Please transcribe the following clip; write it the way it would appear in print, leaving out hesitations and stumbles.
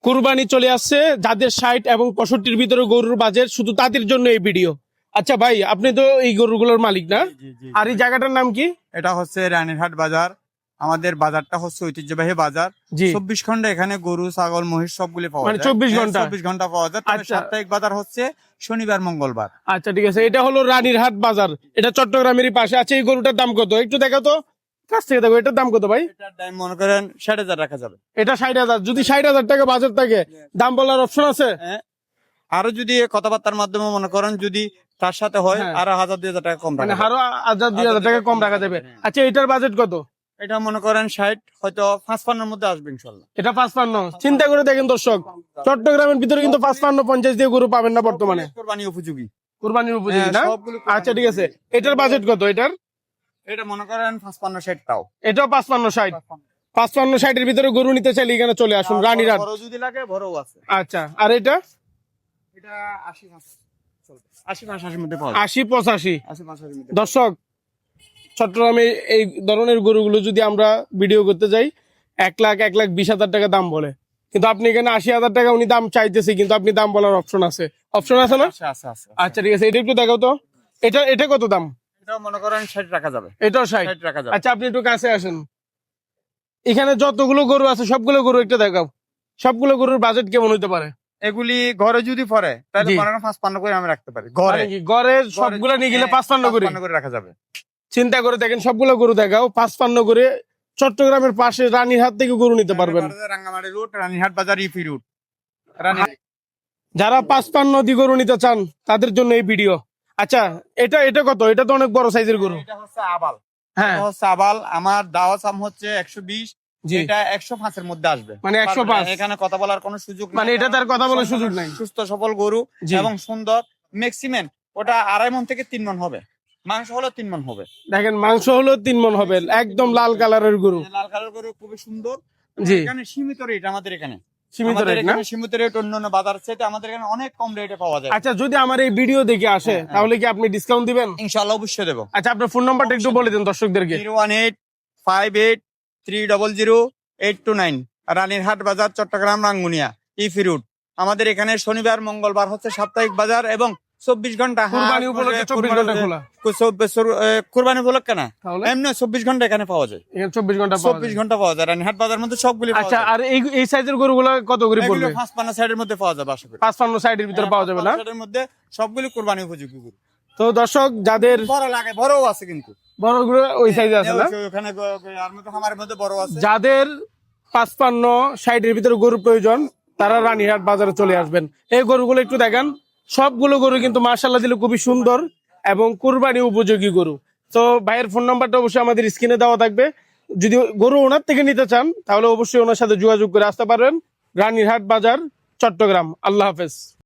কুরবানি চলে আসছে, যাদের 60 এবং 65-র ভিতরে গরুর বাজেট, শুধু তাদের জন্য এই ভিডিও। আচ্ছা ভাই, আপনি তো এই গরুগুলোর মালিক না? জি, জি, আর এই জায়গাটার নাম কি? এটা হচ্ছে রানীরহাট বাজার। আমাদের বাজারটা হচ্ছে ঐতিহ্যবাহী বাজার। জি। 24 ঘন্টা এখানে গরু ছাগল মহিষ সবগুলি পাওয়া মানে যায়। 24 ঘন্টা? 24 ঘন্টা পাওয়া যায়, তবে আচ্ছা। সাপ্তাহিক বাজার হচ্ছে শনিবার মঙ্গলবার। আচ্ছা ঠিক আছে, এটা হলো রানীরহাট বাজার, এটা চট্টগ্রামেরই পাশে। আচ্ছা, এই গরুটার দাম কত একটু দেখো তো, কাছ থেকে দেখো, এটার দাম কত ভাই? এটার দাম মনে করেন 60,000 রাখা যাবে। এটা 60,000। যদি 60,000 টাকা বাজার থাকে, দাম বলার অপশন আছে? হ্যাঁ, আরো যদি কথাবার্তার মাধ্যমে মনে করেন যদি তার সাথে হয় হ্যাঁ। আরো 1,000-2,000 টাকা কম মানে রাখা যাবে। আরো 1,000-2,000 টাকা কম রাখা যাবে। আচ্ছা, এটার বাজেট কত? এটা মনে করেন 60, হয়তো 55-এর মধ্যে আসবে ইনশাল্লাহ। এটা 55। চিন্তা করে দেখেন দর্শক, চট্টগ্রামের ভিতরে কিন্তু 55-50 দিয়ে গরু পাবেন না বর্তমানে। কোরবানি উপযোগী। কুরবানির উপযোগী না? সবগুলো আচ্ছা ঠিক আছে, এটার বাজেট কত এটার? এটা মনে করেন 55-60 টাও। এটাও 55-60। 55-60-এর ভিতরে গরু নিতে চাইলে এখানে চলে আসুন, রানীরহাট। বড় যদি লাগে বড়ও আছে। আচ্ছা, আর এটা? এটা 80-85 মধ্যে পাওয়া যায়। 80-85। 80-85 মধ্যে। দর্শক, চট্টগ্রামে এই ধরনের গরুগুলো যদি আমরা ভিডিও করতে যাই, 1,20,000 টাকা দাম বলে, কিন্তু আপনি এখানে 80,000 টাকা উনি দাম চাইতেছে, কিন্তু আপনি দাম বলার অপশন আছে না? আছে। আচ্ছা ঠিক আছে, এটা একটু দেখাও তো। এটা কত দাম? এটাও মনে করেন 60 রাখা যাবে। এটাও 60। 60 রাখা যাবে। আচ্ছা, আপনি একটু কাছে আসেন, এখানে যতগুলো গরু আছে সবগুলো গরু একটা দেখাও। সবগুলো গরুর বাজেট কেমন হতে পারে? এগুলি ঘরে যদি পড়ে তাহলে জি। মনে করেন 55 করে আমি রাখতে পারি ঘরে। মানে কি ঘরে সবগুলো নিয়ে গেলে 55 করে? 55 করে রাখা যাবে। চিন্তা করে দেখেন, সবগুলো গরু দেখাও 55 করে। চট্টগ্রামের পাশে রানীরহাট থেকে গরু নিতে পারবেন। রাঙ্গামাটি রোড, রানীরহাট বাজার, ইফি রোড। যারা 55 দিয়ে গরু নিতে চান তাদের জন্য এই ভিডিও। আচ্ছা, এটা কত? এটা তো অনেক বড় সাইজের গরু। এটা হচ্ছে আবাল। হ্যাঁ, এটা হচ্ছে আবাল। আমার দাওয়া চাম হচ্ছে 120। জি। এটা 105 এর মধ্যে আসবে। মানে 105? এখানে কথা বলার কোনো সুযোগ নেই। মানে এটা তার কথা বলার সুযোগ নাই। সুস্থ সবল গরু জি। এবং সুন্দর। ম্যাক্সিমাম ওটা 2.5 মণ থেকে 3 মণ হবে। মাংস হলো 3 মণ হবে। দেখেন, মাংস হলো 3 মণ হবে, একদম লাল কালারের গরু। লাল কালার গরু খুবই সুন্দর। জি। এখানে সীমিত রেট আমাদের এখানে। সীমিত আমাদের রেট না? এখানে সীমিত রেট, অন্যান্য বাজার চাইতে আমাদের এখানে অনেক কম রেটে পাওয়া যায়। আচ্ছা, যদি আমার এই ভিডিও দেখে আসে তাহলে কি আপনি ডিসকাউন্ট দিবেন? ইনশাআল্লাহ অবশ্যই দেবো। আচ্ছা, আপনার ফোন নাম্বারটা একটু বলে দেন দর্শকদেরকে। 01858300829, রানীরহাট বাজার, চট্টগ্রাম, রাঙ্গুনিয়া, ইফি রোড। আমাদের এখানে শনিবার মঙ্গলবার হচ্ছে সাপ্তাহিক বাজার এবং 24 ঘন্টা কুরবানি উপলক্ষে 24 ঘন্টা খোলা। কুরবানি উপলক্ষে না, তাহলে এমনি 24 ঘন্টা এখানে পাওয়া যায়। এখানে 24 ঘন্টা পাওয়া 24 যায়। ঘন্টা পাওয়া যায় রানীরহাট বাজার মধ্যে সবগুলি পাওয়া আচ্ছা, যায়। আর এই সাইজের গরুগুলো কত করে পড়বে? 55 সাইডের মধ্যে পাওয়া যাবে আশা করি। 55-60-এর ভিতরে পাওয়া যাবে না? 55 সাইডের মধ্যে সবগুলি কুরবানি উপযোগী গরু। তো দর্শক, যাদের বড় লাগে, বড়ও আছে কিন্তু। বড় গরু ওই সাইজে আছে না? ওখানে আর মধ্যে খামারের মধ্যে বড় আছে। যাদের 55-60-এর ভিতরে গরু প্রয়োজন, তারা রানীরহাট বাজারে চলে আসবেন। এই গরুগুলো একটু দেখেন, সবগুলো গরু কিন্তু মাশাআল্লাহ দিলে খুবই সুন্দর এবং কুরবানি উপযোগী গরু। তো ভাইয়ের ফোন নাম্বারটা অবশ্যই আমাদের স্ক্রিনে দেওয়া থাকবে। যদি গরু ওনার থেকে নিতে চান তাহলে অবশ্যই ওনার সাথে যোগাযোগ করে আসতে পারবেন। রানীরহাট বাজার, চট্টগ্রাম। আল্লাহ হাফেজ।